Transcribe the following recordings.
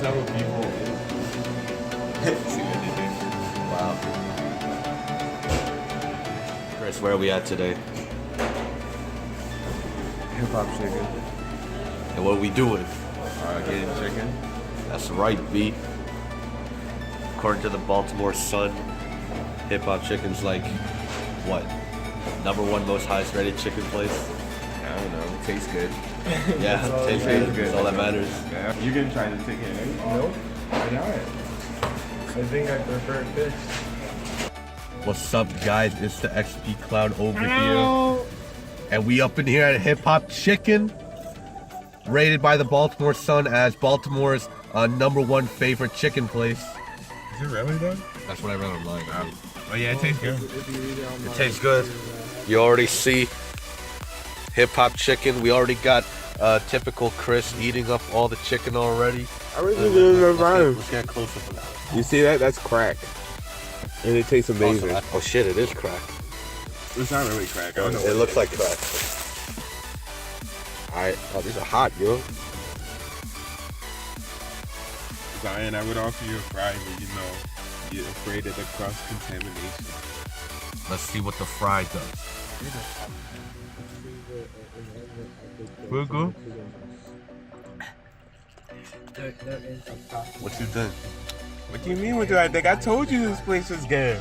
that what people see what they do? Wow. Chris, where are we at today? Hip hop chicken. And what are we doing? Getting chicken. That's right, B. According to the Baltimore Sun, Hip Hop Chicken's like, what? #1 most highest rated chicken place? I don't know. It tastes good. Yeah, it tastes good. That's all that matters. Yeah. You can try the chicken, right? Nope. Why not? I think I prefer fish. What's up, guys? It's the XP Cloud over here. And we up in here at Hip Hop Chicken. Rated by the Baltimore Sun as Baltimore's #1 favorite chicken place. Is it really though? That's what I read online. Oh yeah, it tastes good. It tastes good. You already see Hip Hop Chicken. We already got typical Chris eating up all the chicken already. Let's get closer for that. You see that? That's crack. And it tastes amazing. Oh shit, it is crack. It's not really crack. I don't know. It looks like crack. Alright, oh, these are hot, yo. Zion, I would offer you a fry, but you know, you're afraid of the cross-contamination. Let's see what the fry does. Google? What you think? What do you mean what do I think? I told you this place was good.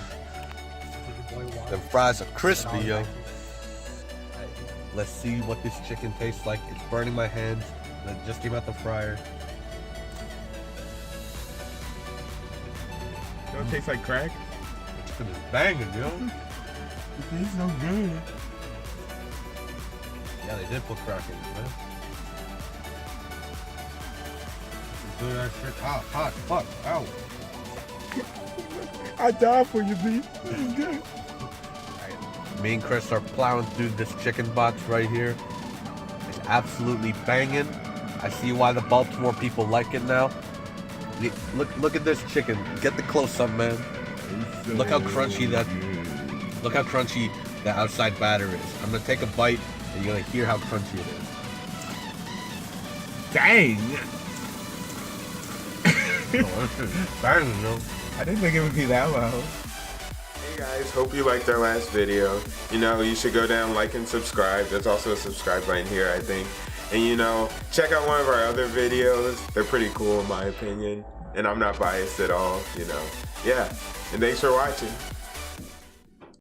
The fries are crispy, yo. Let's see what this chicken tastes like. It's burning my hands. It just came out the fryer. Don't taste like crack? The chicken is banging, yo. It tastes so good. Yeah, they did put crack in it, man. Do that shit. Ah, hot, fuck, ow. I died for you, B. This is good. Me and Chris are plowing through this chicken box right here. It's absolutely banging. I see why the Baltimore people like it now. Look at this chicken. Get the close up, man. Look how crunchy that. Look how crunchy the outside batter is. I'm gonna take a bite, and you're gonna hear how crunchy it is. Dang. Banging, yo. I didn't think it would be that loud. Hey guys, hope you liked our last video. You know, you should go down, like, and subscribe. There's also a subscribe button here, I think. And you know, check out one of our other videos. They're pretty cool in my opinion. And I'm not biased at all, you know. Yeah, and thanks for watching.